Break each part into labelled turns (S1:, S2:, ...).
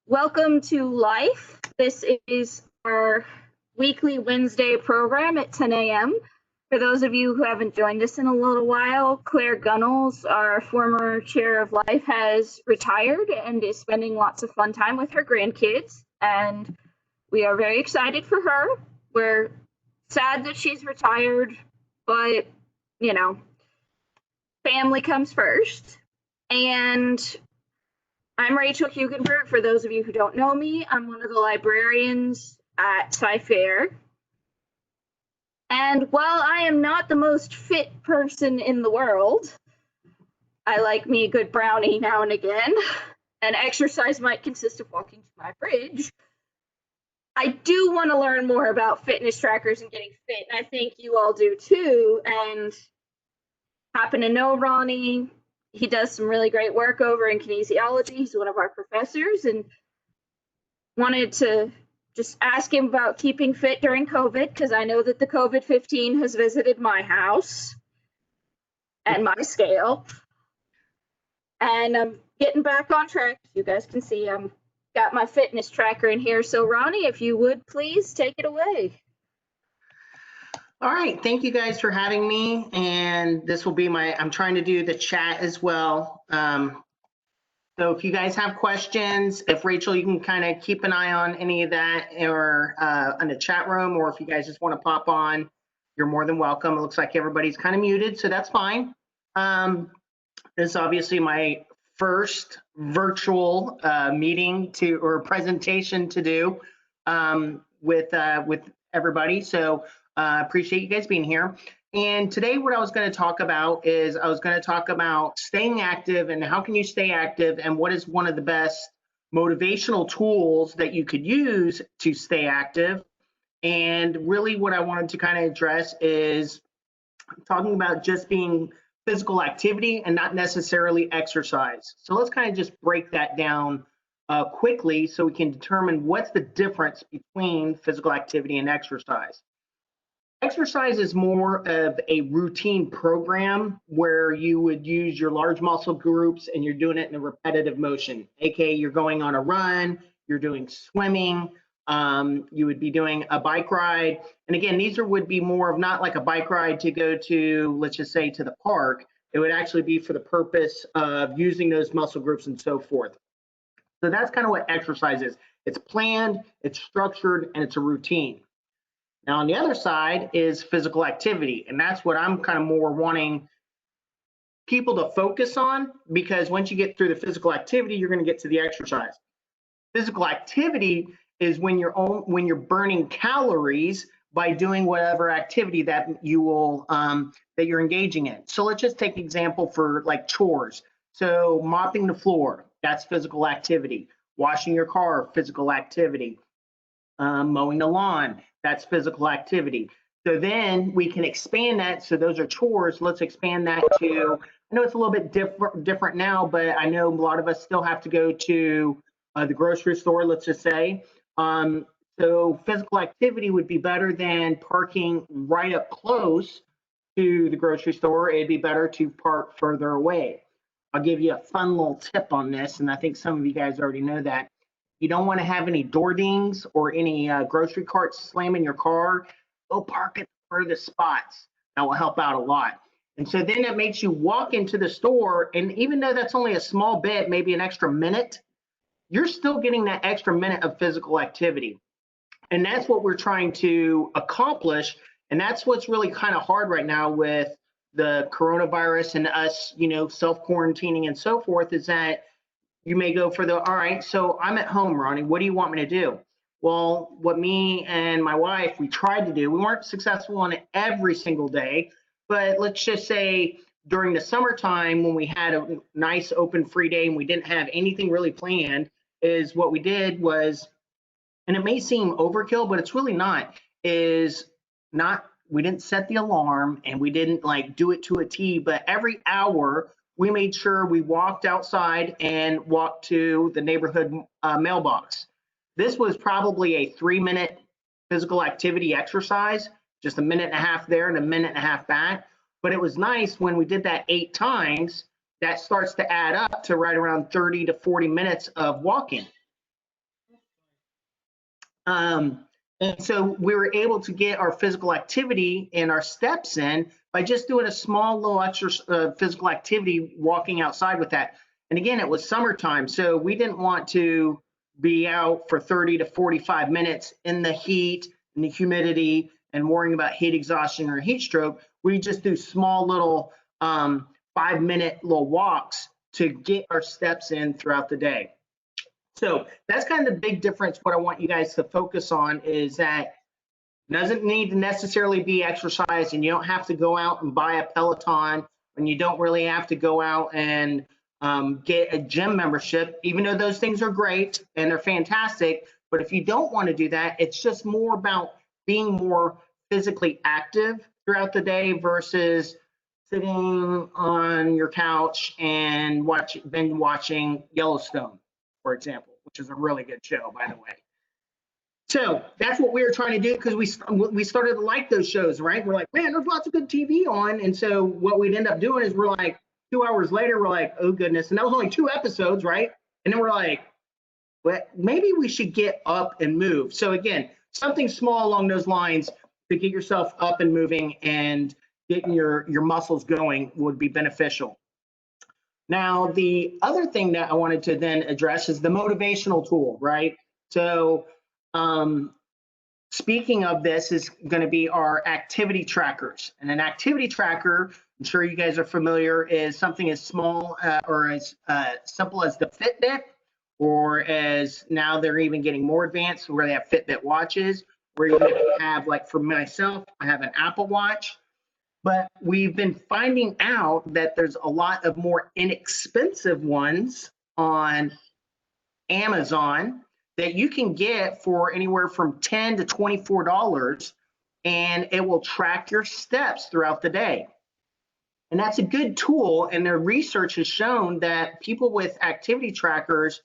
S1: Welcome to Life. This is our weekly Wednesday program at 10 a.m. For those of you who haven't joined us in a little while, Claire Gunnels, our former chair of Life, has retired and is spending lots of fun time with her grandkids. And we are very excited for her. We're sad that she's retired, but, family comes first. And I'm Rachel Hugenberg. For those of you who don't know me, I'm one of the librarians at Sci-Fair. And while I am not the most fit person in the world, I like me a good brownie now and again, and exercise might consist of walking to my fridge. I do want to learn more about fitness trackers and getting fit, and I think you all do too. And happen to know Ronnie. He does some really great work over in kinesiology. He's one of our professors, and wanted to just ask him about keeping fit during COVID, because I know that the COVID-15 has visited my house and my scale. And I'm getting back on track. You guys can see I'm got my fitness tracker in here. So Ronnie, if you would please take it away.
S2: All right, thank you guys for having me. And this will be I'm trying to do the chat as well. So if you guys have questions, if Rachel, you can kind of keep an eye on any of that or in the chat room, or if you guys just want to pop on, you're more than welcome. It looks like everybody's kind of muted, so that's fine. This is obviously my first virtual meeting or presentation to do with everybody. So appreciate you guys being here. And today what I was going to talk about is staying active and how can you stay active, and what is one of the best motivational tools that you could use to stay active. And really what I wanted to kind of address is talking about just being physical activity and not necessarily exercise. So let's kind of just break that down quickly so we can determine what's the difference between physical activity and exercise. Exercise is more of a routine program where you would use your large muscle groups and you're doing it in a repetitive motion. AKA you're going on a run, you're doing swimming, you would be doing a bike ride. And again, these would be more of not like a bike ride to go to, let's just say, to the park. It would actually be for the purpose of using those muscle groups and so forth. So that's kind of what exercise is. It's planned, it's structured, and it's a routine. Now, on the other side is physical activity, and that's what I'm kind of more wanting people to focus on, because once you get through the physical activity, you're going to get to the exercise. Physical activity is when you're burning calories by doing whatever activity that you're engaging in. So let's just take an example for like chores. So mopping the floor, that's physical activity. Washing your car, physical activity. Mowing the lawn, that's physical activity. So then we can expand that. So those are chores. Let's expand that to, I know it's a little bit different now, but I know a lot of us still have to go to the grocery store, let's just say. So physical activity would be better than parking right up close to the grocery store. It'd be better to park further away. I'll give you a fun little tip on this, and I think some of you guys already know that. You don't want to have any door dings or any grocery carts slamming your car. Go park at the furthest spots. That will help out a lot. And so then it makes you walk into the store, and even though that's only a small bit, maybe an extra minute, you're still getting that extra minute of physical activity. And that's what we're trying to accomplish. And that's what's really kind of hard right now with the coronavirus and us, self-quarantining and so forth, is that you may go for all right, so I'm at home, Ronnie, what do you want me to do? Well, what me and my wife, we tried to do, we weren't successful on it every single day, but let's just say during the summertime when we had a nice open free day and we didn't have anything really planned, is what we did was, and it may seem overkill, but it's really not, we didn't set the alarm and we didn't like do it to a T, but every hour we made sure we walked outside and walked to the neighborhood mailbox. This was probably a 3-minute physical activity exercise, just a minute and a half there and a minute and a half back. But it was nice when we did that 8 times, that starts to add up to right around 30 to 40 minutes of walking. And so we were able to get our physical activity and our steps in by just doing a small little extra physical activity, walking outside with that. And again, it was summertime, so we didn't want to be out for 30 to 45 minutes in the heat and the humidity and worrying about heat exhaustion or heat stroke. We just do small little 5-minute little walks to get our steps in throughout the day. So that's kind of the big difference. What I want you guys to focus on is that it doesn't need to necessarily be exercise, and you don't have to go out and buy a Peloton, and you don't really have to go out and get a gym membership, even though those things are great and they're fantastic. But if you don't want to do that, it's just more about being more physically active throughout the day versus sitting on your couch and watching Yellowstone, for example, which is a really good show, by the way. So that's what we were trying to do, because we started to like those shows, right? We're like, man, there's lots of good TV on. And so what we'd end up doing is we're like, 2 hours later, we're like, oh goodness. And that was only 2 episodes, right? And then we're like, well, maybe we should get up and move. So again, something small along those lines to get yourself up and moving and getting your muscles going would be beneficial. Now, the other thing that I wanted to then address is the motivational tool, right? So speaking of this is going to be our activity trackers. And an activity tracker, I'm sure you guys are familiar, is something as small or as simple as the Fitbit, or as now they're even getting more advanced where they have Fitbit watches, where you have, like for myself, I have an Apple Watch. But we've been finding out that there's a lot of more inexpensive ones on Amazon that you can get for anywhere from $10 to $24, and it will track your steps throughout the day. And that's a good tool, and their research has shown that people with activity trackers,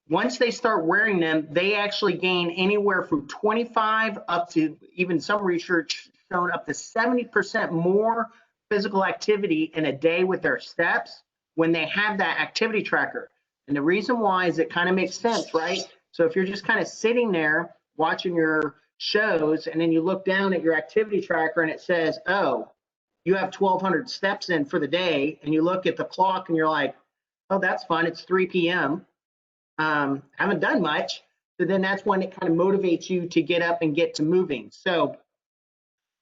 S2: once they start wearing them, they actually gain anywhere from 25 up to, even some research shown, up to 70% more physical activity in a day with their steps when they have that activity tracker. And the reason why is it kind of makes sense, right? So if you're just kind of sitting there watching your shows, and then you look down at your activity tracker and it says, oh, you have 1,200 steps in for the day, and you look at the clock and you're like, oh, that's fun, it's 3 p.m. Haven't done much. So then that's when it kind of motivates you to get up and get to moving. So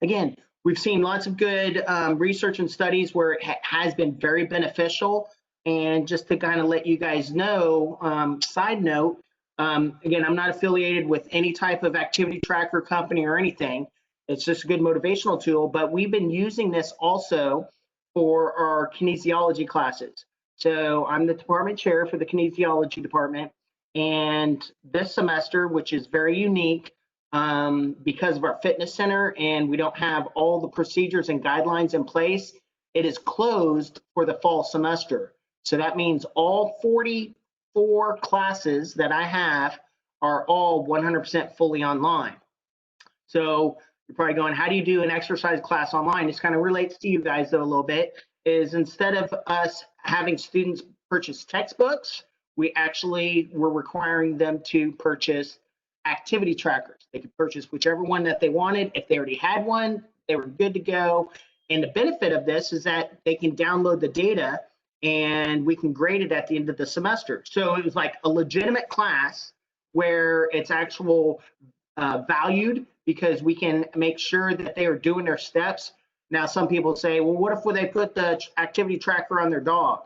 S2: again, we've seen lots of good research and studies where it has been very beneficial. And just to kind of let you guys know, side note, again, I'm not affiliated with any type of activity tracker company or anything. It's just a good motivational tool, but we've been using this also for our kinesiology classes. So I'm the department chair for the kinesiology department. And this semester, which is very unique because of our fitness center and we don't have all the procedures and guidelines in place, it is closed for the fall semester. So that means all 44 classes that I have are all 100% fully online. So you're probably going, how do you do an exercise class online? This kind of relates to you guys though a little bit, is instead of us having students purchase textbooks, we're requiring them to purchase activity trackers. They could purchase whichever one that they wanted. If they already had one, they were good to go. And the benefit of this is that they can download the data and we can grade it at the end of the semester. So it was like a legitimate class where it's actual valued, because we can make sure that they are doing their steps. Now, some people say, well, what if they put the activity tracker on their dog?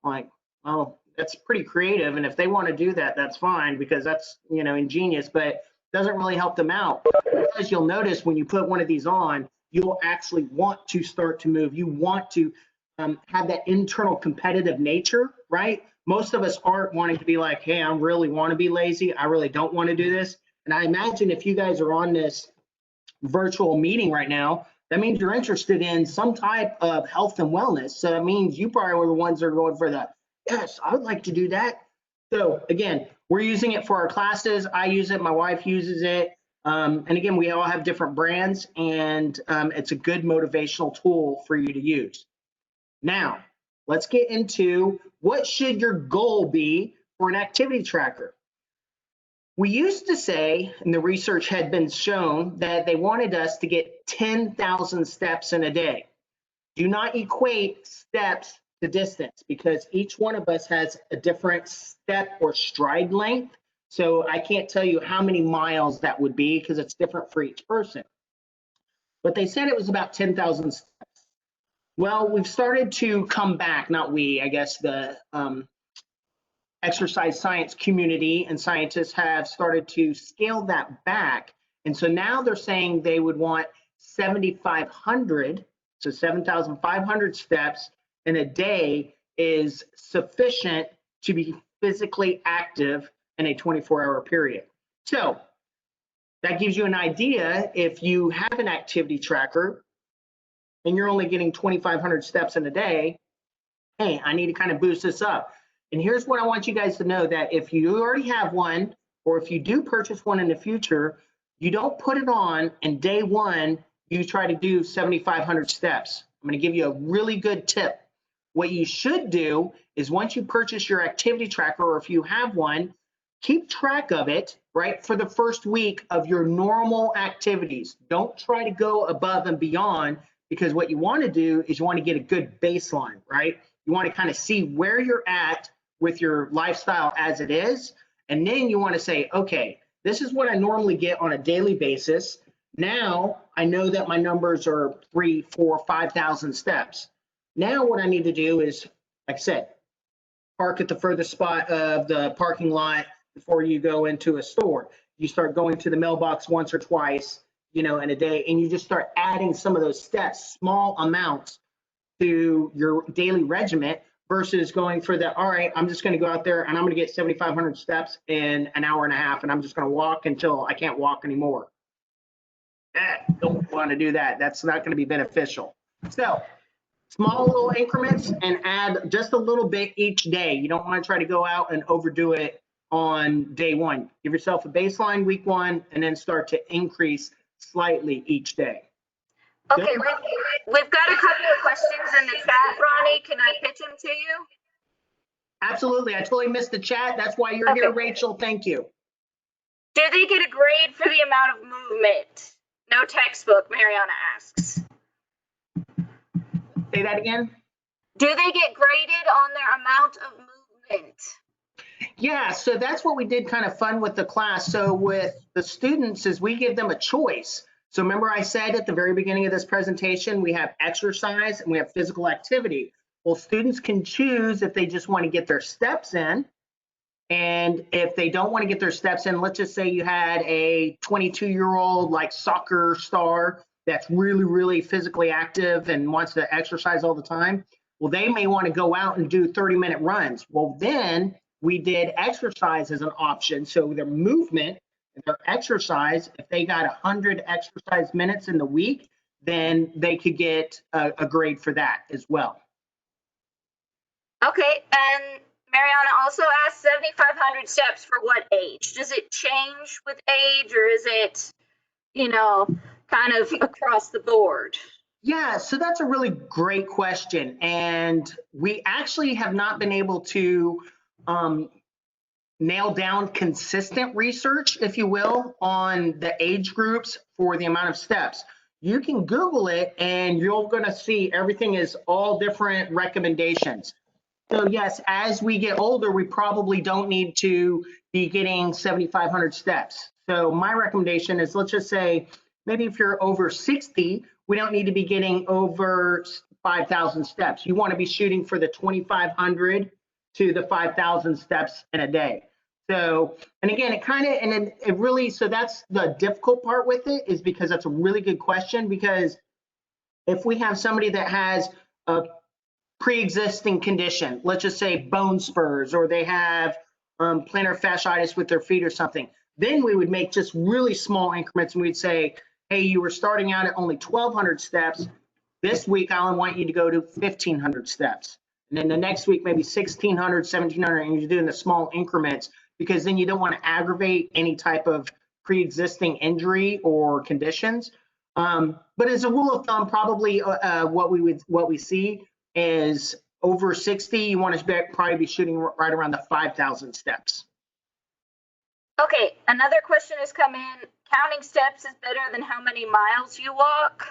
S2: Like, well, that's pretty creative. And if they want to do that, that's fine, because that's, ingenious, but doesn't really help them out. As you'll notice, when you put one of these on, you'll actually want to start to move. You want to have that internal competitive nature, right? Most of us aren't wanting to be like, hey, I really want to be lazy. I really don't want to do this. And I imagine if you guys are on this virtual meeting right now, that means you're interested in some type of health and wellness. So that means you probably were the ones that are going for the, yes, I would like to do that. So again, we're using it for our classes. I use it, my wife uses it. And again, we all have different brands, and it's a good motivational tool for you to use. Now, let's get into what should your goal be for an activity tracker. We used to say, and the research had been shown, that they wanted us to get 10,000 steps in a day. Do not equate steps to distance, because each one of us has a different step or stride length. So I can't tell you how many miles that would be because it's different for each person. But they said it was about 10,000 steps. Well, we've started to come back, not we, I guess the exercise science community and scientists have started to scale that back. And so now they're saying they would want 7,500, so 7,500 steps in a day is sufficient to be physically active in a 24-hour period. So that gives you an idea. If you have an activity tracker and you're only getting 2,500 steps in a day, hey, I need to kind of boost this up. And here's what I want you guys to know, that if you already have one, or if you do purchase one in the future, you don't put it on and day one, you try to do 7,500 steps. I'm going to give you a really good tip. What you should do is once you purchase your activity tracker, or if you have one, keep track of it, right, for the first week of your normal activities. Don't try to go above and beyond, because what you want to do is you want to get a good baseline, right? You want to kind of see where you're at with your lifestyle as it is. And then you want to say, okay, this is what I normally get on a daily basis. Now I know that my numbers are 3, 4, 5,000 steps. Now what I need to do is, like I said, park at the furthest spot of the parking lot before you go into a store. You start going to the mailbox once or twice, in a day, and you just start adding some of those steps, small amounts, to your daily regimen, versus going for the, all right, I'm just going to go out there and I'm going to get 7,500 steps in an hour and a half, and I'm just going to walk until I can't walk anymore. Don't want to do that. That's not going to be beneficial. So small little increments, and add just a little bit each day. You don't want to try to go out and overdo it on day one. Give yourself a baseline week one, and then start to increase slightly each day.
S1: Okay, we've got a couple of questions in the chat, Ronnie. Can I pitch them to you?
S2: Absolutely. I totally missed the chat. That's why you're here, Rachel. Thank you.
S1: Do they get a grade for the amount of movement? No textbook, Mariana asks.
S2: Say that again.
S1: Do they get graded on their amount of movement?
S2: Yeah, so that's what we did kind of fun with the class. So with the students is we give them a choice. So remember I said at the very beginning of this presentation, we have exercise and we have physical activity. Well, students can choose if they just want to get their steps in. And if they don't want to get their steps in, let's just say you had a 22-year-old like soccer star that's really, really physically active and wants to exercise all the time. Well, they may want to go out and do 30-minute runs. Well, then we did exercise as an option. So their movement and their exercise, if they got 100 exercise minutes in the week, then they could get a grade for that as well.
S1: Okay, and Mariana also asked 7,500 steps for what age? Does it change with age, or is it, kind of across the board?
S2: Yeah, so that's a really great question. And we actually have not been able to nail down consistent research, if you will, on the age groups for the amount of steps. You can Google it and you're going to see everything is all different recommendations. So yes, as we get older, we probably don't need to be getting 7,500 steps. So my recommendation is, let's just say, maybe if you're over 60, we don't need to be getting over 5,000 steps. You want to be shooting for the 2,500 to the 5,000 steps in a day. So, and again, it really, so that's the difficult part with it, is because that's a really good question, because if we have somebody that has a pre-existing condition, let's just say bone spurs, or they have plantar fasciitis with their feet or something, then we would make just really small increments, and we'd say, hey, you were starting out at only 1,200 steps. This week, I only want you to go to 1,500 steps. And then the next week, maybe 1,600, 1,700, and you're doing the small increments, because then you don't want to aggravate any type of pre-existing injury or conditions. But as a rule of thumb, probably what we see is over 60, you want to probably be shooting right around the 5,000 steps.
S1: Okay, another question has come in. Counting steps is better than how many miles you walk?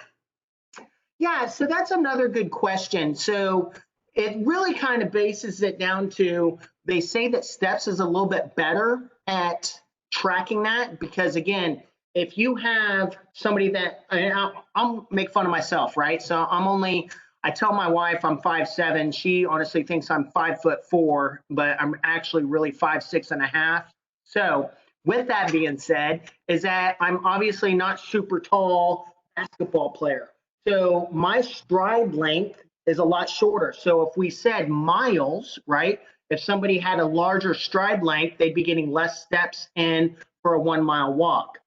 S2: Yeah, so that's another good question. So it really kind of bases it down to, they say that steps is a little bit better at tracking that because, again, if you have somebody that, and I'll make fun of myself, right? So I tell my wife I'm 5'7". She honestly thinks I'm 5'4", but I'm actually really 5'6.5". So with that being said, is that I'm obviously not super tall basketball player. So my stride length is a lot shorter. So if we said miles, right? If somebody had a larger stride length, they'd be getting less steps in for a 1 mile walk.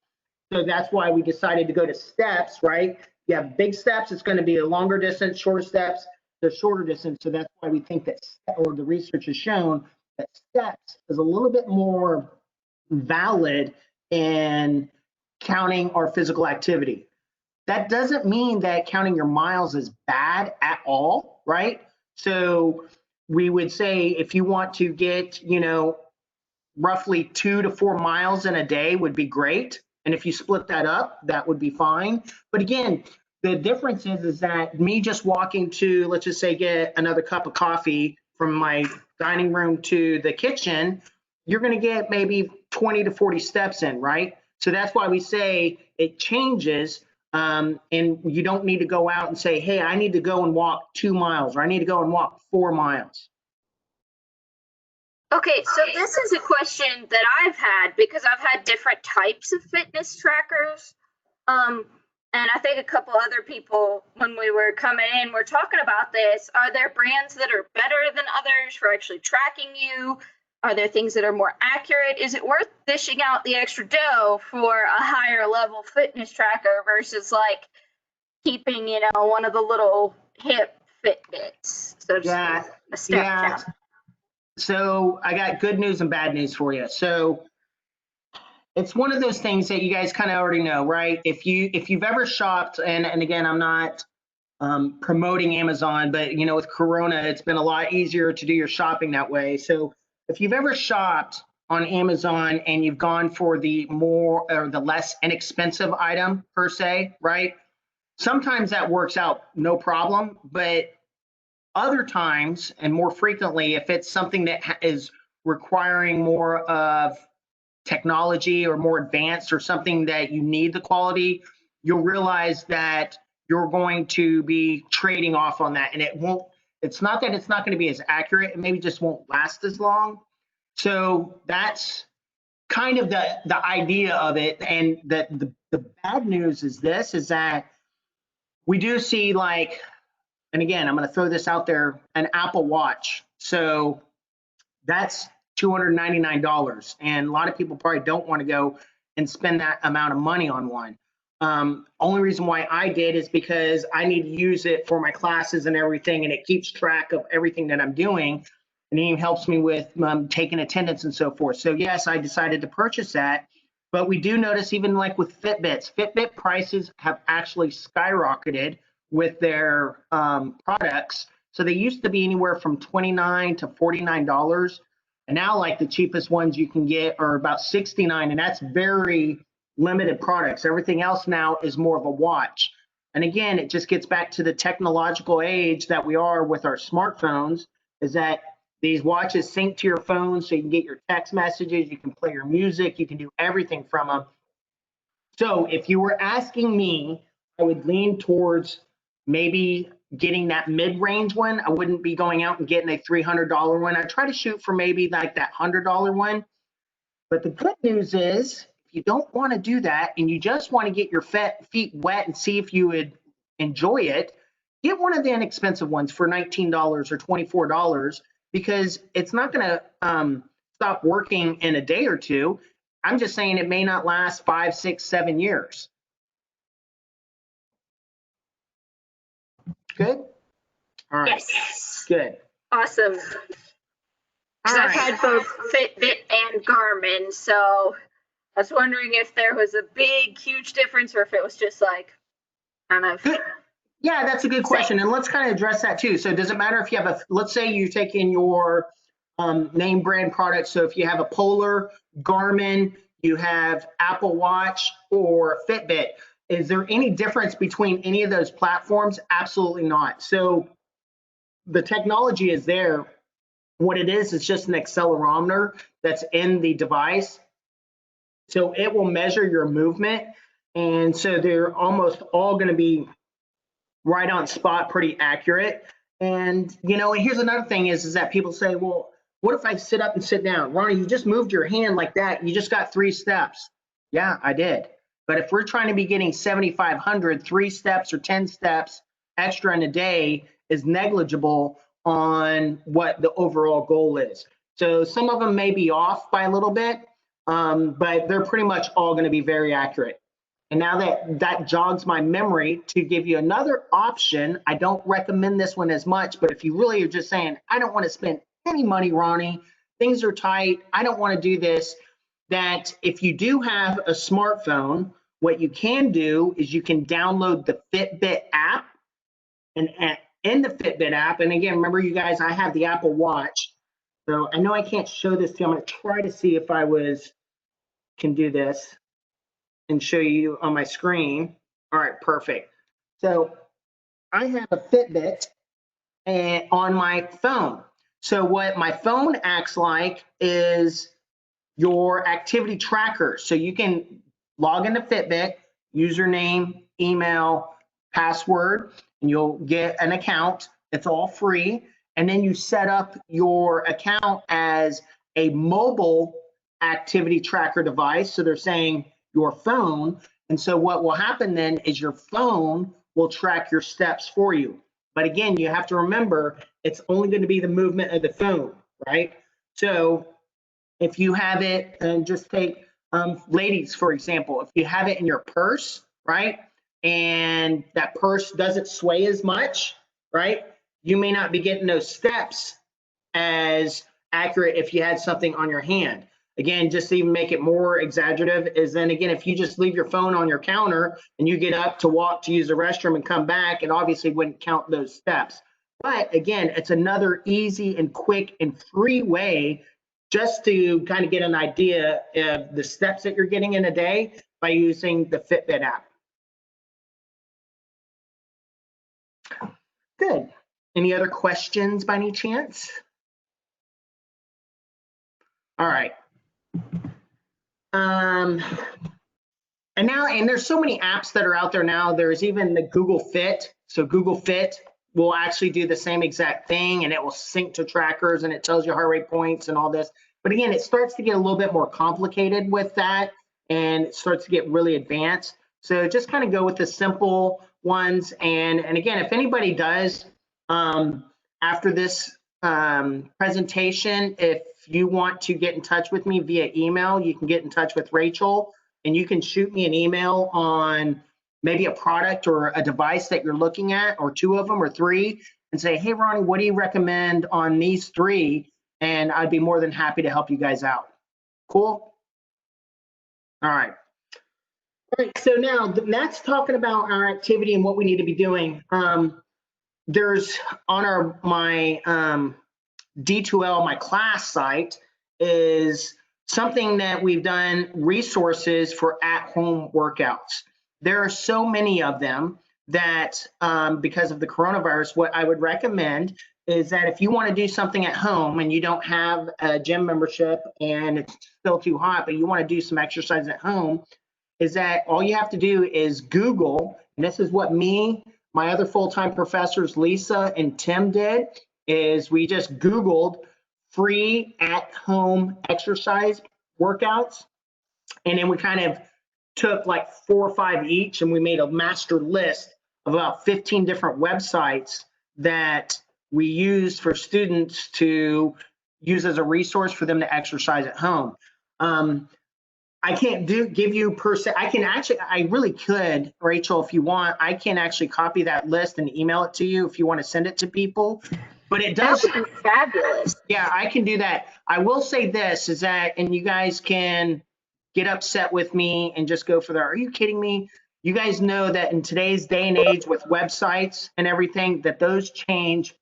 S2: So that's why we decided to go to steps, right? You have big steps, it's going to be a longer distance, shorter steps, the shorter distance. So that's why we think that, or the research has shown that steps is a little bit more valid in counting our physical activity. That doesn't mean that counting your miles is bad at all, right? So we would say if you want to get, roughly 2 to 4 miles in a day would be great. And if you split that up, that would be fine. But again, the difference is that me just walking to, let's just say, get another cup of coffee from my dining room to the kitchen, you're going to get maybe 20 to 40 steps in, right? So that's why we say it changes. And you don't need to go out and say, hey, I need to go and walk 2 miles, or I need to go and walk 4 miles.
S1: Okay, so this is a question that I've had because I've had different types of fitness trackers. And I think a couple other people, when we were coming in, were talking about this. Are there brands that are better than others for actually tracking you? Are there things that are more accurate? Is it worth dishing out the extra dough for a higher level fitness tracker versus like keeping, one of the little hip Fitbits, so to speak, a step count?
S2: So I got good news and bad news for you. So it's one of those things that you guys kind of already know, right? If you've ever shopped, and again, I'm not promoting Amazon, but with Corona, it's been a lot easier to do your shopping that way. So if you've ever shopped on Amazon and you've gone for the more or the less inexpensive item per se, right? Sometimes that works out no problem, but other times, and more frequently, if it's something that is requiring more of technology or more advanced or something that you need the quality, you'll realize that you're going to be trading off on that. And it's not that it's not going to be as accurate, it maybe just won't last as long. So that's kind of the idea of it. And the bad news is that we do see, like, and again, I'm going to throw this out there, an Apple Watch. So that's $299. And a lot of people probably don't want to go and spend that amount of money on one. Only reason why I did is because I need to use it for my classes and everything, and it keeps track of everything that I'm doing, and it even helps me with taking attendance and so forth. So yes, I decided to purchase that. But we do notice, even like with Fitbit prices have actually skyrocketed with their products. So they used to be anywhere from $29 to $49. And now, like, the cheapest ones you can get are about $69, and that's very limited products. Everything else now is more of a watch. And again, it just gets back to the technological age that we are with our smartphones, is that these watches sync to your phone so you can get your text messages, you can play your music, you can do everything from them. So if you were asking me, I would lean towards maybe getting that mid-range one. I wouldn't be going out and getting a $300 one. I try to shoot for maybe like that $100 one. But the good news is, if you don't want to do that and you just want to get your feet wet and see if you would enjoy it, get one of the inexpensive ones for $19 or $24, because it's not going to stop working in a day or two. I'm just saying it may not last 5, 6, 7 years. Good? All right.
S1: Yes.
S2: Good.
S1: Awesome. Because I've had both Fitbit and Garmin, so I was wondering if there was a big, huge difference or if it was just like kind of.
S2: Good. Yeah, that's a good question. And let's kind of address that too. So does it matter if you have let's say you take in your name brand product. So if you have a Polar, Garmin, you have Apple Watch or Fitbit. Is there any difference between any of those platforms? Absolutely not. So the technology is there. What it is just an accelerometer that's in the device. So it will measure your movement. And so they're almost all going to be right on spot, pretty accurate. And, you know, and here's another thing is that people say, well, what if I sit up and sit down? Ronnie, you just moved your hand like that. You just got 3 steps. Yeah, I did. But if we're trying to be getting 7,500, 3 steps or 10 steps extra in a day is negligible on what the overall goal is. So some of them may be off by a little bit, but they're pretty much all going to be very accurate. And now that jogs my memory to give you another option. I don't recommend this one as much, but if you really are just saying, I don't want to spend any money, Ronnie, things are tight, I don't want to do this, that if you do have a smartphone, what you can do is you can download the Fitbit app. And in the Fitbit app, and again, remember you guys, I have the Apple Watch. So I know I can't show this to you. I'm going to try to see if I can do this and show you on my screen. All right, perfect. So I have a Fitbit on my phone. So what my phone acts like is your activity tracker. So you can log into Fitbit, username, email, password, and you'll get an account. It's all free. And then you set up your account as a mobile activity tracker device. So they're saying your phone. And so what will happen then is your phone will track your steps for you. But again, you have to remember, it's only going to be the movement of the phone, right? So if you have it, and just take ladies, for example, if you have it in your purse, right? And that purse doesn't sway as much, right? You may not be getting those steps as accurate if you had something on your hand. Again, just to even make it more exaggerative is then again, if you just leave your phone on your counter and you get up to walk to use the restroom and come back, it obviously wouldn't count those steps. But again, it's another easy and quick and free way just to kind of get an idea of the steps that you're getting in a day by using the Fitbit app. Good. Any other questions by any chance? All right. And there's so many apps that are out there now. There's even the Google Fit. So Google Fit will actually do the same exact thing, and it will sync to trackers, and it tells you heart rate points and all this. But again, it starts to get a little bit more complicated with that, and it starts to get really advanced. So just kind of go with the simple ones. And again, if anybody does, after this presentation, if you want to get in touch with me via email, you can get in touch with Rachel, and you can shoot me an email on maybe a product or a device that you're looking at, or 2 of them or 3, and say, hey, Ronnie, what do you recommend on these 3? And I'd be more than happy to help you guys out. Cool? All right. All right, so now that's talking about our activity and what we need to be doing. There's on my D2L, my class site, is something that we've done, resources for at-home workouts. There are so many of them that because of the coronavirus, what I would recommend is that if you want to do something at home and you don't have a gym membership and it's still too hot, but you want to do some exercise at home, is that all you have to do is Google, and this is what my other full-time professors, Lisa and Tim, did, is we just Googled free at-home exercise workouts, and then we kind of took like 4 or 5 each, and we made a master list of about 15 different websites that we used for students to use as a resource for them to exercise at home. I can't give you per se. I really could, Rachel, if you want, I can actually copy that list and email it to you if you want to send it to people. But it does.
S1: That would be fabulous.
S2: Yeah, I can do that. I will say this is that, and you guys can get upset with me and just go for that. Are you kidding me? You guys know that in today's day and age with websites and everything, that those change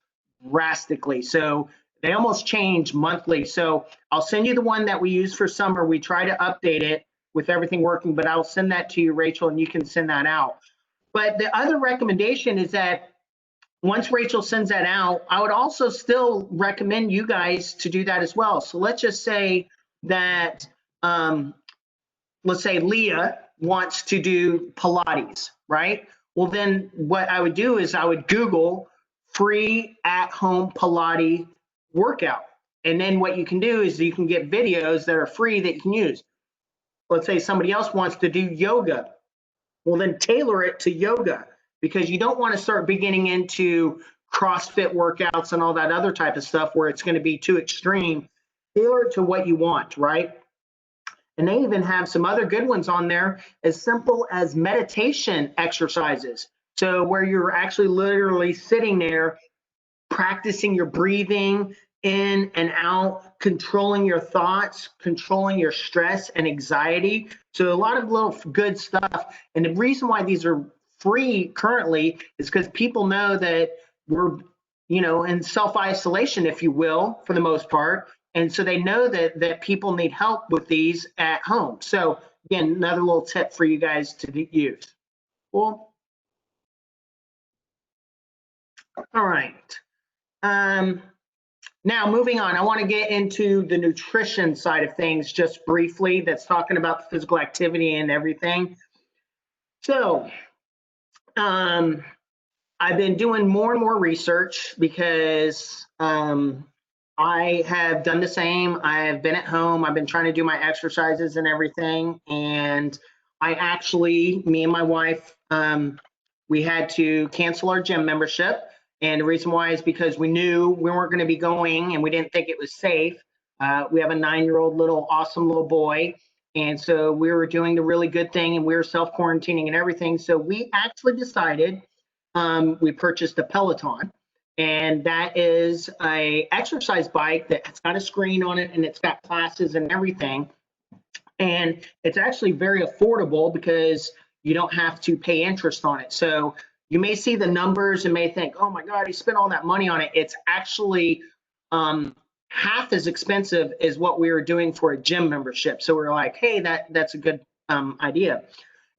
S2: drastically. So they almost change monthly. So I'll send you the one that we use for summer. We try to update it with everything working, but I'll send that to you, Rachel, and you can send that out. But the other recommendation is that once Rachel sends that out, I would also still recommend you guys to do that as well. So let's just say that, let's say Leah wants to do Pilates, right? Well, then what I would do is I would Google free at-home Pilates workout. And then what you can do is you can get videos that are free that you can use. Let's say somebody else wants to do yoga. Well, then tailor it to yoga, because you don't want to start beginning into CrossFit workouts and all that other type of stuff where it's going to be too extreme. Tailor it to what you want, right? And they even have some other good ones on there, as simple as meditation exercises. So where you're actually literally sitting there practicing your breathing in and out, controlling your thoughts, controlling your stress and anxiety. So a lot of little good stuff. And the reason why these are free currently is because people know that we're, in self-isolation, if you will, for the most part. And so they know that people need help with these at home. So again, another little tip for you guys to use. Cool. All right. Now, moving on, I want to get into the nutrition side of things just briefly. That's talking about the physical activity and everything. So, I've been doing more and more research because I have done the same. I've been at home. I've been trying to do my exercises and everything. And me and my wife, we had to cancel our gym membership. And the reason why is because we knew we weren't going to be going and we didn't think it was safe. We have a 9-year-old awesome little boy. And so we were doing the really good thing and we were self-quarantining and everything. So we actually decided, we purchased a Peloton. And that is a exercise bike that's got a screen on it and it's got classes and everything. And it's actually very affordable because you don't have to pay interest on it. So you may see the numbers and may think, oh my God, he spent all that money on it. It's actually half as expensive as what we were doing for a gym membership. So we're like, hey, that's a good idea.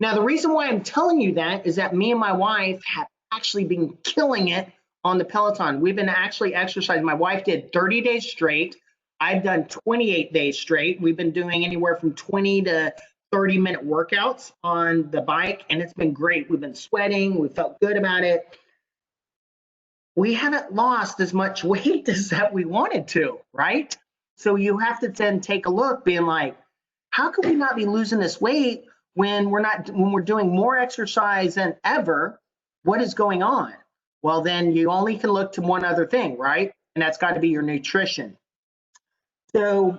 S2: Now, the reason why I'm telling you that is that me and my wife have actually been killing it on the Peloton. We've been actually exercising. My wife did 30 days straight. I've done 28 days straight. We've been doing anywhere from 20 to 30-minute workouts on the bike, and it's been great. We've been sweating. We felt good about it. We haven't lost as much weight as that we wanted to, right? So you have to then take a look, being like, how could we not be losing this weight when we're doing more exercise than ever? What is going on? Well, then you only can look to one other thing, right? And that's got to be your nutrition. So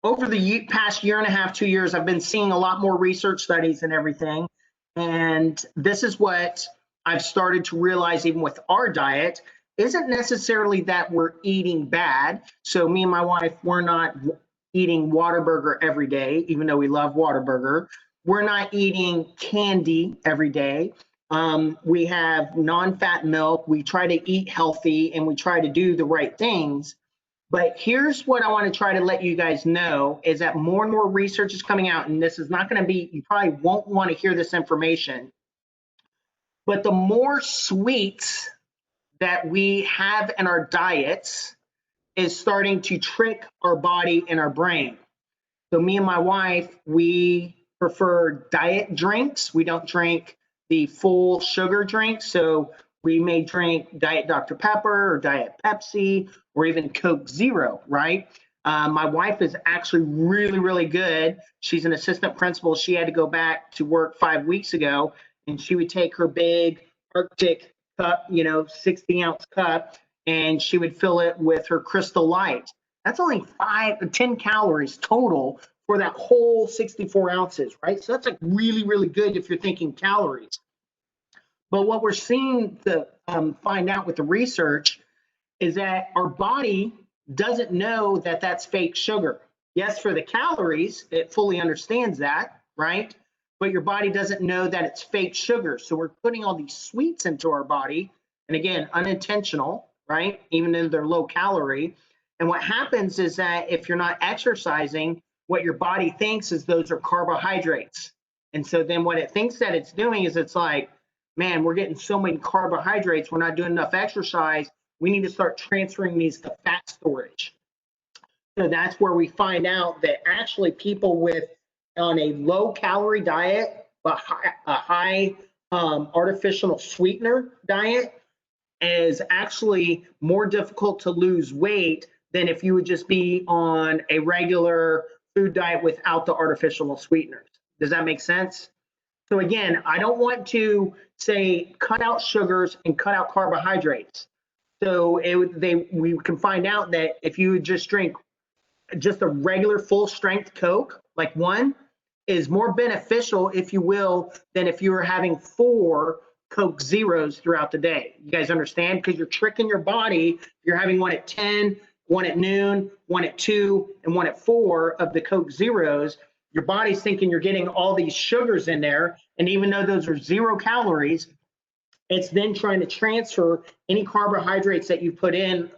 S2: over the past year and a half, 2 years, I've been seeing a lot more research studies and everything. And this is what I've started to realize, even with our diet, isn't necessarily that we're eating bad. So me and my wife, we're not eating Whataburger every day, even though we love Whataburger. We're not eating candy every day. We have non-fat milk. We try to eat healthy and we try to do the right things. But here's what I want to try to let you guys know is that more and more research is coming out, and this is not going to be, you probably won't want to hear this information, but the more sweets that we have in our diets is starting to trick our body and our brain. So me and my wife, we prefer diet drinks. We don't drink the full sugar drinks. So we may drink Diet Dr. Pepper or Diet Pepsi or even Coke Zero, right? My wife is actually really, really good. She's an assistant principal. She had to go back to work 5 weeks ago, and she would take her big Arctic cup, 60-ounce cup, and she would fill it with her Crystal Light. That's only 10 calories total for that whole 64 ounces, right? So that's like really, really good if you're thinking calories. But what we're seeing to find out with the research is that our body doesn't know that that's fake sugar. Yes, for the calories, it fully understands that, right? But your body doesn't know that it's fake sugar. So we're putting all these sweets into our body, and again, unintentional, right? Even though they're low calorie. And what happens is that if you're not exercising, what your body thinks is those are carbohydrates. And so then what it thinks that it's doing is it's like, man, we're getting so many carbohydrates, we're not doing enough exercise. We need to start transferring these to fat storage. So that's where we find out that actually people with on a low calorie diet, but a high artificial sweetener diet is actually more difficult to lose weight than if you would just be on a regular food diet without the artificial sweeteners. Does that make sense? So again, I don't want to say cut out sugars and cut out carbohydrates. So we can find out that if you just drink just a regular full strength Coke, like one, is more beneficial, if you will, than if you were having 4 Coke Zeros throughout the day. You guys understand? Because you're tricking your body. You're having one at 10, one at noon, one at 2, and one at 4 of the Coke Zeros. Your body's thinking you're getting all these sugars in there. And even though those are 0 calories, it's then trying to transfer any carbohydrates that you put in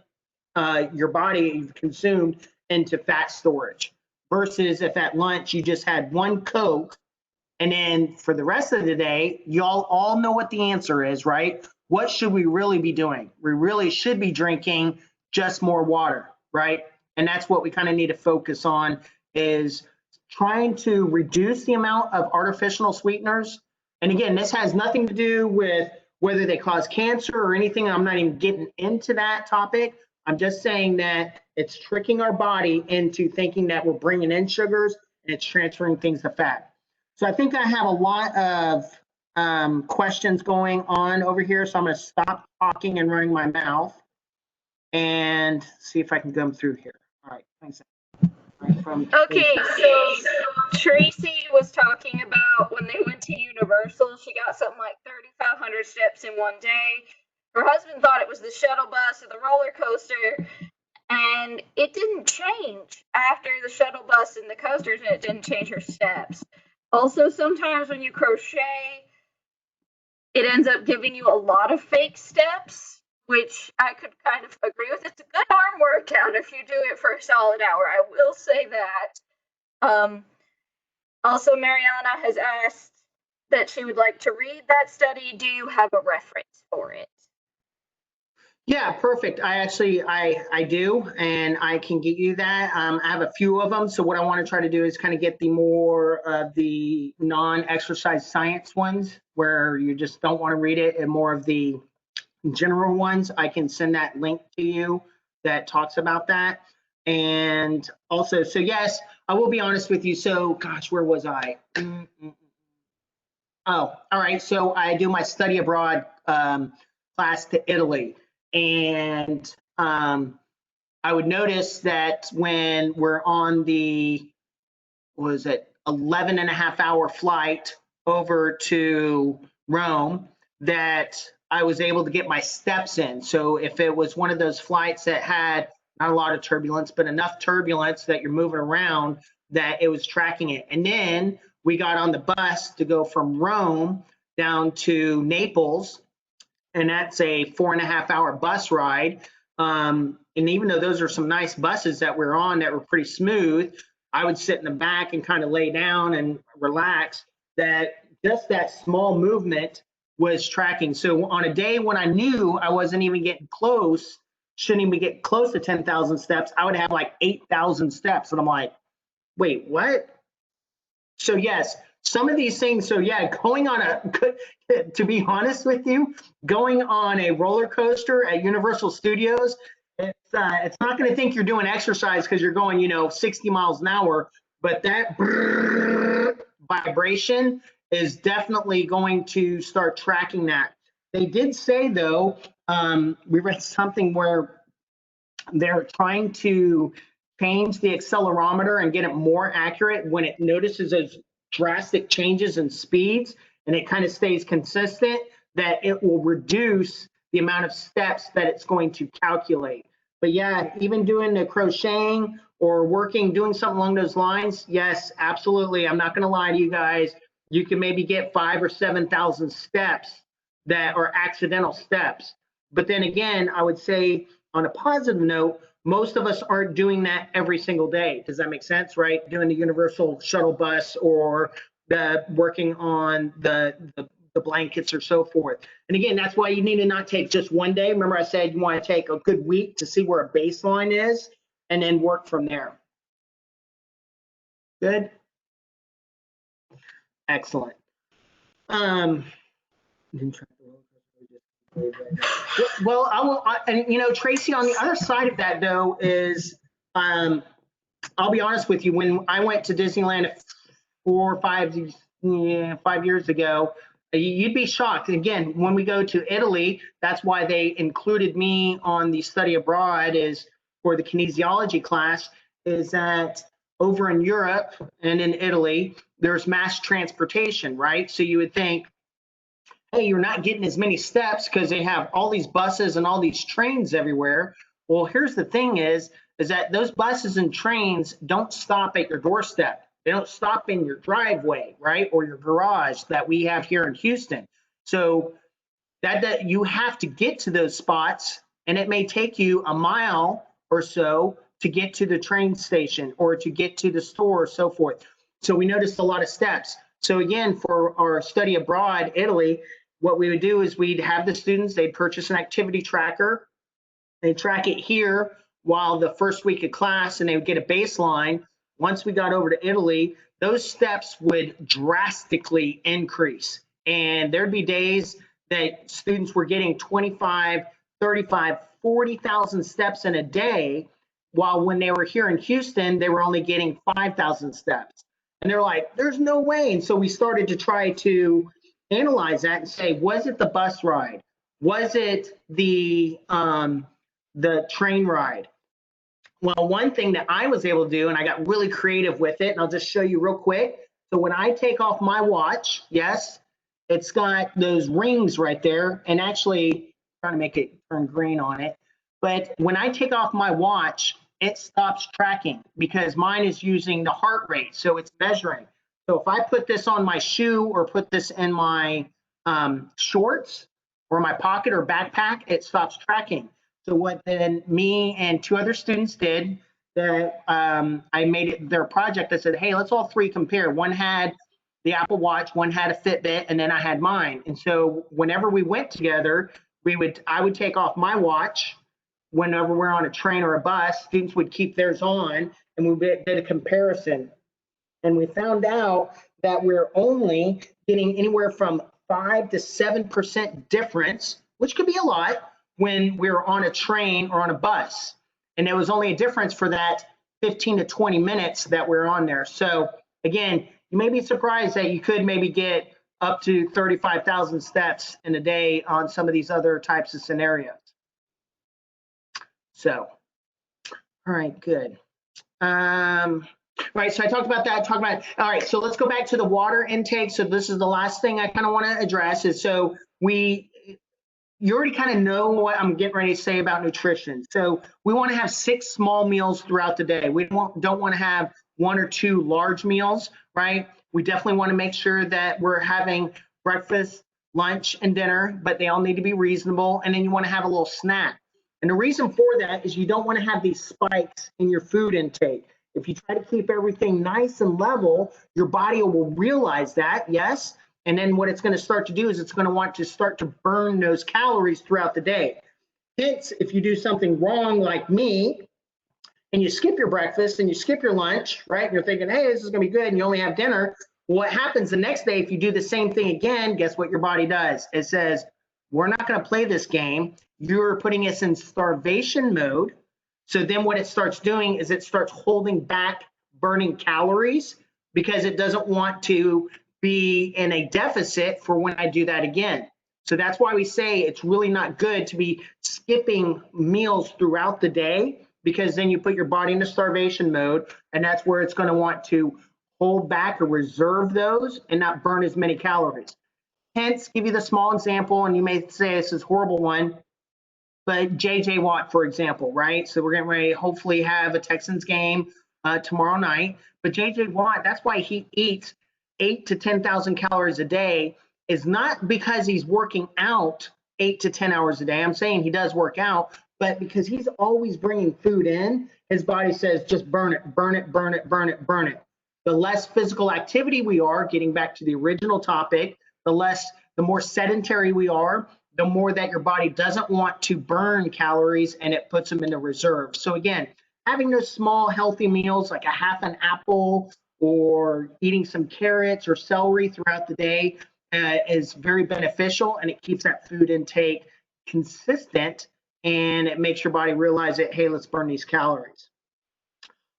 S2: your body, you've consumed, into fat storage. Versus if at lunch you just had 1 Coke, and then for the rest of the day, y'all all know what the answer is, right? What should we really be doing? We really should be drinking just more water, right? And that's what we kind of need to focus on, is trying to reduce the amount of artificial sweeteners. And again, this has nothing to do with whether they cause cancer or anything. I'm not even getting into that topic. I'm just saying that it's tricking our body into thinking that we're bringing in sugars and it's transferring things to fat. So I think I have a lot of questions going on over here. So I'm going to stop talking and running my mouth and see if I can come through here. All right, thanks.
S1: Okay, so Tracy was talking about when they went to Universal, she got something like 3,500 steps in one day. Her husband thought it was the shuttle bus or the roller coaster, and it didn't change after the shuttle bus and the coasters, and it didn't change her steps. Also, sometimes when you crochet, it ends up giving you a lot of fake steps, which I could kind of agree with. It's a good arm workout if you do it for a solid hour. I will say that. Also, Mariana has asked that she would like to read that study. Do you have a reference for it?
S2: Yeah, perfect. I do, and I can get you that. I have a few of them. So what I want to try to do is kind of get the more of the non-exercise science ones where you just don't want to read it, and more of the general ones. I can send that link to you that talks about that. And also, so yes, I will be honest with you. So, gosh, where was I? Oh, all right. So I do my study abroad class to Italy. And I would notice that when we're on the, was it 11 and a half hour flight over to Rome, that I was able to get my steps in. So if it was one of those flights that had not a lot of turbulence, but enough turbulence that you're moving around, that it was tracking it. And then we got on the bus to go from Rome down to Naples, and that's a 4.5 hour bus ride. And even though those are some nice buses that we're on that were pretty smooth, I would sit in the back and kind of lay down and relax. That just that small movement was tracking. So on a day when I knew I wasn't even getting close, shouldn't even get close to 10,000 steps, I would have like 8,000 steps. And I'm like, wait, what? So yes, some of these things. So yeah, going on to be honest with you, going on a roller coaster at Universal Studios, it's not going to think you're doing exercise because you're going, 60 miles an hour, but that vibration is definitely going to start tracking that. They did say though, we read something where they're trying to change the accelerometer and get it more accurate when it notices those drastic changes in speeds, and it kind of stays consistent, that it will reduce the amount of steps that it's going to calculate. But yeah, even doing the crocheting or doing something along those lines, yes, absolutely. I'm not going to lie to you guys. You can maybe get 5,000 or 7,000 steps that are accidental steps. But then again, I would say on a positive note, most of us aren't doing that every single day. Does that make sense, right? Doing the universal shuttle bus or the working on the blankets or so forth. And again, that's why you need to not take just one day. Remember I said you want to take a good week to see where a baseline is and then work from there. Good? Excellent. Well, and you know, Tracy, on the other side of that though is, I'll be honest with you, when I went to Disneyland 5 years ago, you'd be shocked. Again, when we go to Italy, that's why they included me on the study abroad is for the kinesiology class, is that over in Europe and in Italy, there's mass transportation, right? So you would think, hey, you're not getting as many steps because they have all these buses and all these trains everywhere. Well, here's the thing is that those buses and trains don't stop at your doorstep. They don't stop in your driveway, right? Or your garage that we have here in Houston. So that you have to get to those spots, and it may take you a mile or so to get to the train station or to get to the store or so forth. So we noticed a lot of steps. So again, for our study abroad, Italy, what we would do is we'd have the students, they'd purchase an activity tracker, they'd track it here while the first week of class, and they would get a baseline. Once we got over to Italy, those steps would drastically increase. And there'd be days that students were getting 25, 35, 40,000 steps in a day, while when they were here in Houston, they were only getting 5,000 steps. And they're like, there's no way. And so we started to try to analyze that and say, was it the bus ride? Was it the train ride? Well, one thing that I was able to do, and I got really creative with it, and I'll just show you real quick. So when I take off my watch, yes, it's got those rings right there, and actually trying to make it turn green on it. But when I take off my watch, it stops tracking because mine is using the heart rate, so it's measuring. So if I put this on my shoe or put this in my shorts or my pocket or backpack, it stops tracking. So what then me and two other students did, that I made it their project. I said, hey, let's all three compare. One had the Apple Watch, one had a Fitbit, and then I had mine. And so whenever we went together, I would take off my watch. Whenever we're on a train or a bus, students would keep theirs on, and we did a comparison. And we found out that we're only getting anywhere from 5 to 7% difference, which could be a lot, when we're on a train or on a bus. And there was only a difference for that 15 to 20 minutes that we're on there. So again, you may be surprised that you could maybe get up to 35,000 steps in a day on some of these other types of scenarios. So, all right, good. Right, so I talked about that, all right, so let's go back to the water intake. So this is the last thing I kind of want to address is, so you already kind of know what I'm getting ready to say about nutrition. So we want to have 6 small meals throughout the day. We don't want to have 1 or 2 large meals, right? We definitely want to make sure that we're having breakfast, lunch, and dinner, but they all need to be reasonable. And then you want to have a little snack. And the reason for that is you don't want to have these spikes in your food intake. If you try to keep everything nice and level, your body will realize that, yes. And then what it's going to start to do is it's going to want to start to burn those calories throughout the day. Hence, if you do something wrong like me, and you skip your breakfast and you skip your lunch, right? And you're thinking, hey, this is going to be good, and you only have dinner. What happens the next day, if you do the same thing again, guess what your body does? It says, we're not going to play this game. You're putting us in starvation mode. So then what it starts doing is it starts holding back burning calories because it doesn't want to be in a deficit for when I do that again. So that's why we say it's really not good to be skipping meals throughout the day, because then you put your body into starvation mode, and that's where it's going to want to hold back or reserve those and not burn as many calories. Hence, give you the small example, and you may say this is a horrible one, but JJ Watt, for example, right? So we're getting ready to hopefully have a Texans game tomorrow night. But JJ Watt, that's why he eats 8 to 10,000 calories a day, is not because he's working out 8 to 10 hours a day. I'm saying he does work out, but because he's always bringing food in, his body says, just burn it, burn it, burn it, burn it, burn it. The less physical activity we are, getting back to the original topic, the more sedentary we are, the more that your body doesn't want to burn calories, and it puts them in the reserve. So again, having those small healthy meals like a half an apple or eating some carrots or celery throughout the day is very beneficial, and it keeps that food intake consistent, and it makes your body realize that, hey, let's burn these calories.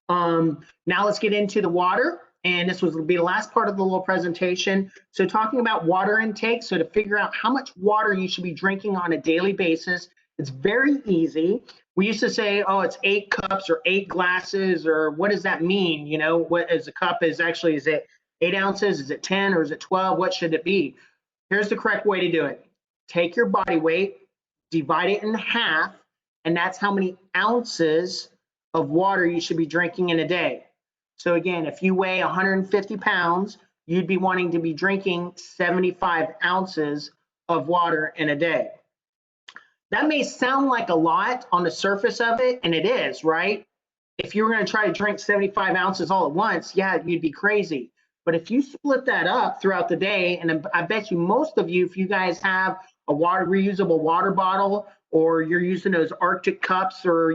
S2: Now let's get into the water, and this will be the last part of the little presentation. So talking about water intake, so to figure out how much water you should be drinking on a daily basis, it's very easy. We used to say, oh, it's 8 cups or 8 glasses, or what does that mean? You know, what is a cup is actually, is it 8 ounces? Is it 10 or is it 12? What should it be? Here's the correct way to do it. Take your body weight, divide it in half, and that's how many ounces of water you should be drinking in a day. So again, if you weigh 150 pounds, you'd be wanting to be drinking 75 ounces of water in a day. That may sound like a lot on the surface of it, and it is, right? If you were going to try to drink 75 ounces all at once, yeah, you'd be crazy. But if you split that up throughout the day, and I bet you most of you, if you guys have a reusable water bottle, or you're using those Arctic cups, or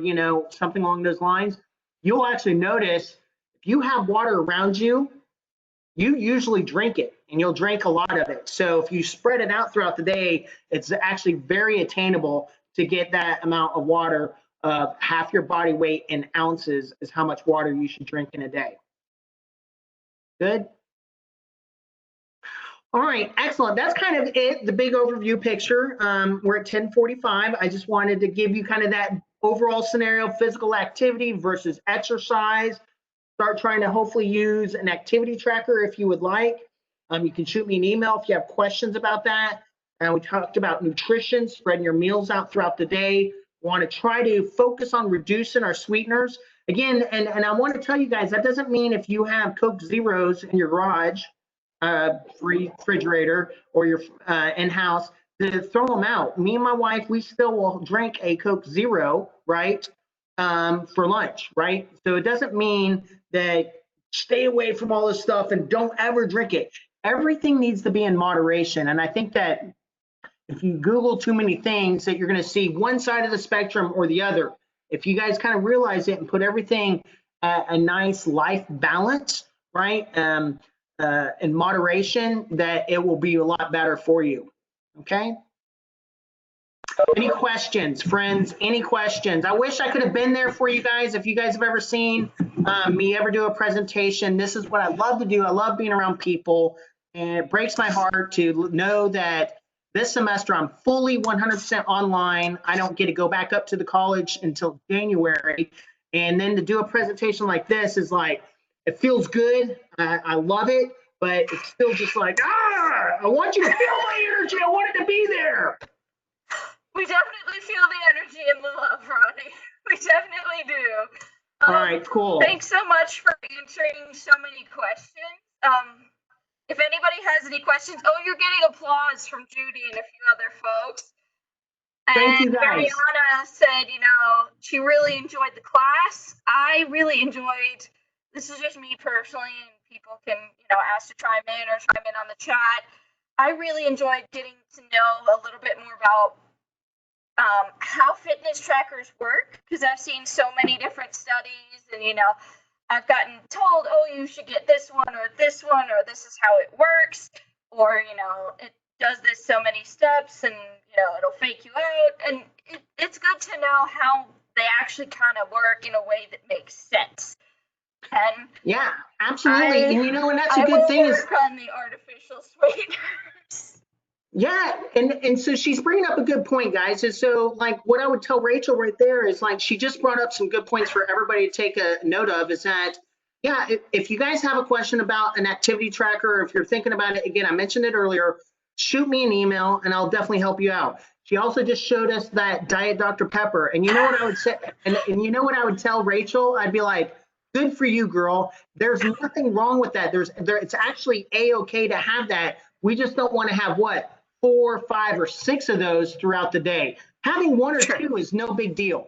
S2: something along those lines, you'll actually notice if you have water around you, you usually drink it, and you'll drink a lot of it. So if you spread it out throughout the day, it's actually very attainable to get that amount of water. Half your body weight in ounces is how much water you should drink in a day. Good? All right, excellent. That's kind of it, the big overview picture. We're at 10:45. I just wanted to give you kind of that overall scenario, physical activity versus exercise. Start trying to hopefully use an activity tracker if you would like. You can shoot me an email if you have questions about that. We talked about nutrition, spreading your meals out throughout the day. Want to try to focus on reducing our sweeteners. Again, and I want to tell you guys, that doesn't mean if you have Coke Zeros in your garage, refrigerator, or your in-house, to throw them out. Me and my wife, we still will drink a Coke Zero, right, for lunch, right? So it doesn't mean that stay away from all this stuff and don't ever drink it. Everything needs to be in moderation. And I think that if you Google too many things, that you're going to see one side of the spectrum or the other. If you guys kind of realize it and put everything a nice life balance, right, in moderation, that it will be a lot better for you. Okay? Any questions, friends? Any questions? I wish I could have been there for you guys. If you guys have ever seen me ever do a presentation, this is what I love to do. I love being around people, and it breaks my heart to know that this semester I'm fully 100% online. I don't get to go back up to the college until January, and then to do a presentation like this is like, it feels good. I love it, but it's still just like, I want you to feel my energy. I want it to be there.
S1: We definitely feel the energy and the love, Ronnie. We definitely do.
S2: All right, cool.
S1: Thanks so much for answering so many questions. If anybody has any questions, you're getting applause from Judy and a few other folks.
S2: Thank you, guys.
S1: Mariana said, she really enjoyed the class. I really enjoyed, this is just me personally, and people can, ask to chime in or chime in on the chat. I really enjoyed getting to know a little bit more about how fitness trackers work, because I've seen so many different studies, and I've gotten told, you should get this one, or this is how it works, or it does this so many steps, and it'll fake you out, and it's good to know how they actually kind of work in a way that makes sense. And
S2: yeah, absolutely. And that's a good thing, is
S1: on the artificial sweeteners.
S2: Yeah, and so she's bringing up a good point, guys. And so, like, what I would tell Rachel right there is, like, she just brought up some good points for everybody to take a note of, is that, yeah, if you guys have a question about an activity tracker, or if you're thinking about it, again, I mentioned it earlier, shoot me an email and I'll definitely help you out. She also just showed us that Diet Dr. Pepper. And you know what I would say, and you know what I would tell Rachel? I'd be like, good for you, girl. There's nothing wrong with that. It's actually A-okay to have that. We just don't want to have what? 4, 5, or 6 of those throughout the day. Having 1 or 2 is no big deal.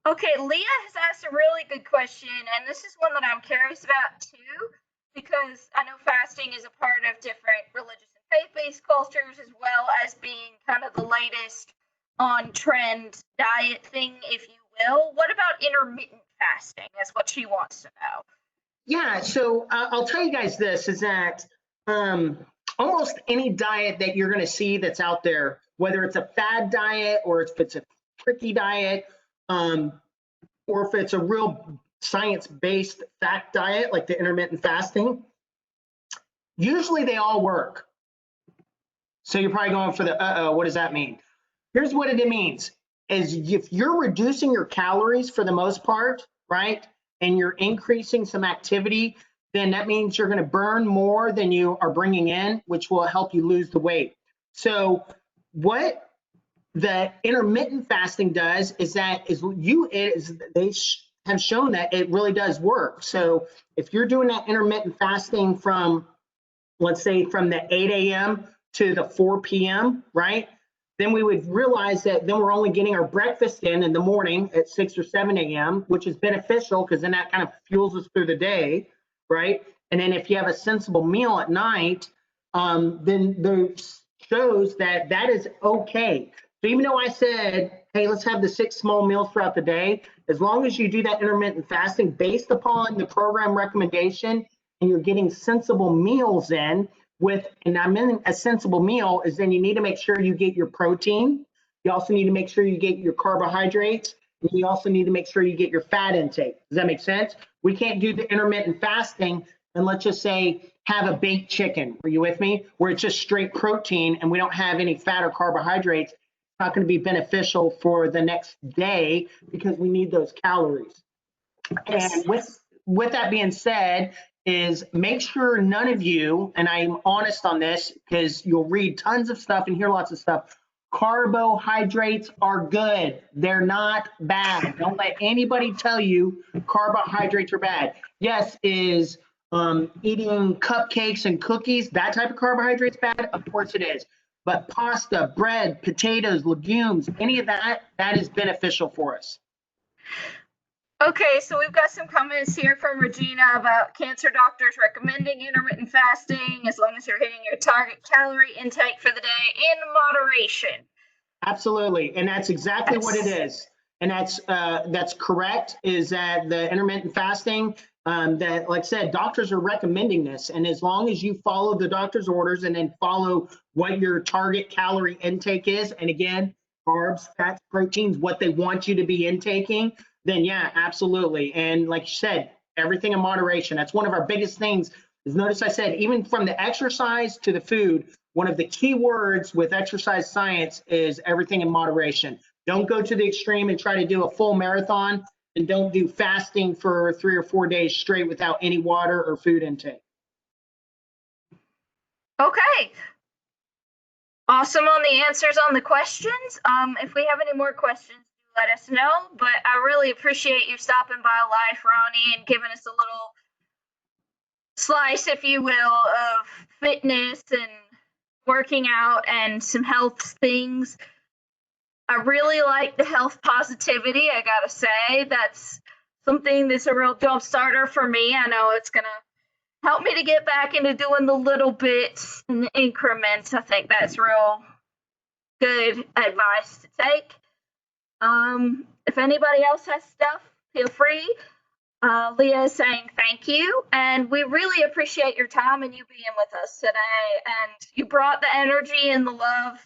S1: Okay, Leah has asked a really good question, and this is one that I'm curious about too, because I know fasting is a part of different religious and faith-based cultures, as well as being kind of the latest on trend diet thing, if you will. What about intermittent fasting? That's what she wants to know.
S2: Yeah, so I'll tell you guys this, is that almost any diet that you're going to see that's out there, whether it's a fad diet or if it's a tricky diet, or if it's a real science-based fact diet like the intermittent fasting, usually they all work. So you're probably going for the, what does that mean? Here's what it means, is if you're reducing your calories for the most part, right, and you're increasing some activity, then that means you're going to burn more than you are bringing in, which will help you lose the weight. So what the intermittent fasting does is that they have shown that it really does work. So if you're doing that intermittent fasting from, let's say, from the 8 a.m. to the 4 p.m., right? Then we would realize that then we're only getting our breakfast in the morning at 6 or 7 a.m., which is beneficial because then that kind of fuels us through the day, right? And then if you have a sensible meal at night, then there shows that that is okay. So even though I said, hey, let's have the 6 small meals throughout the day, as long as you do that intermittent fasting based upon the program recommendation and you're getting sensible meals in with, and I mean a sensible meal is then you need to make sure you get your protein. You also need to make sure you get your carbohydrates. And you also need to make sure you get your fat intake. Does that make sense? We can't do the intermittent fasting and let's just say have a baked chicken. Are you with me? Where it's just straight protein and we don't have any fat or carbohydrates. It's not going to be beneficial for the next day because we need those calories. And with that being said, is make sure none of you, and I'm honest on this because you'll read tons of stuff and hear lots of stuff, carbohydrates are good. They're not bad. Don't let anybody tell you carbohydrates are bad. Yes, is eating cupcakes and cookies, that type of carbohydrates bad? Of course it is. But pasta, bread, potatoes, legumes, any of that, that is beneficial for us.
S1: Okay, so we've got some comments here from Regina about cancer doctors recommending intermittent fasting as long as you're hitting your target calorie intake for the day in moderation.
S2: Absolutely, and that's exactly what it is. And that's correct, is that the intermittent fasting, that, like I said, doctors are recommending this. And as long as you follow the doctor's orders and then follow what your target calorie intake is, and again, carbs, fats, proteins, what they want you to be intaking, then yeah, absolutely. And like you said, everything in moderation. That's one of our biggest things. Is notice I said, even from the exercise to the food, one of the key words with exercise science is everything in moderation. Don't go to the extreme and try to do a full marathon, and don't do fasting for 3 or 4 days straight without any water or food intake.
S1: Okay. Awesome on the answers on the questions. If we have any more questions, let us know. But I really appreciate you stopping by live, Ronnie, and giving us a little slice, if you will, of fitness and working out and some health things. I really like the health positivity. I gotta say, that's something that's a real jump starter for me. I know it's gonna help me to get back into doing the little bits and the increments. I think that's real good advice to take. If anybody else has stuff, feel free. Leah is saying thank you, and we really appreciate your time and you being with us today. And you brought the energy and the love.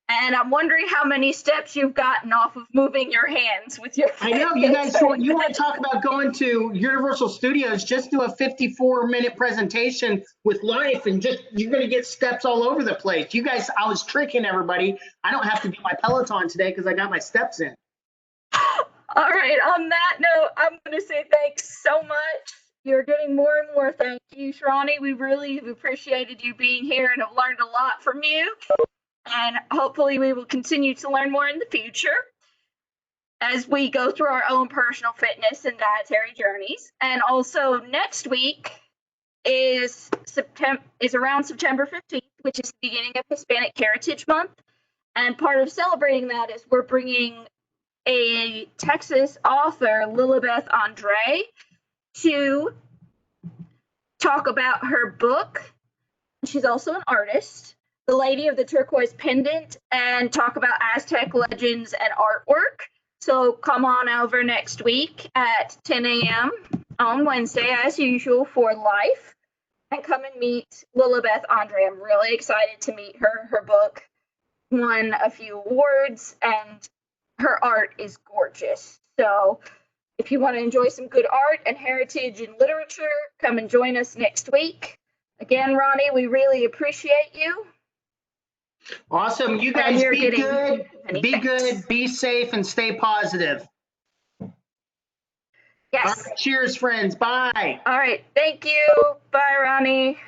S1: And I'm wondering how many steps you've gotten off of moving your hands with your.
S2: I know you guys. You want to talk about going to Universal Studios? Just do a 54-minute presentation with life, and just you're going to get steps all over the place. You guys, I was tricking everybody. I don't have to do my Peloton today because I got my steps in.
S1: All right. On that note, I'm going to say thanks so much. You're getting more and more thank yous, Ronnie. We really have appreciated you being here and have learned a lot from you. And hopefully we will continue to learn more in the future as we go through our own personal fitness and dietary journeys. And also next week is around September 15th, which is the beginning of Hispanic Heritage Month. And part of celebrating that is we're bringing a Texas author, Lilibeth Andre, to talk about her book. She's also an artist, The Lady of the Turquoise Pendant, and talk about Aztec legends and artwork. So come on over next week at 10 a.m. on Wednesday, as usual, for Life, and come and meet Lilibeth Andre. I'm really excited to meet her. Her book won a few awards, and her art is gorgeous. So if you want to enjoy some good art and heritage and literature, come and join us next week. Again, Ronnie, we really appreciate you.
S2: Awesome. You guys be good, be safe, and stay positive.
S1: Yes.
S2: All right, cheers, friends. Bye.
S1: All right. Thank you. Bye, Ronnie.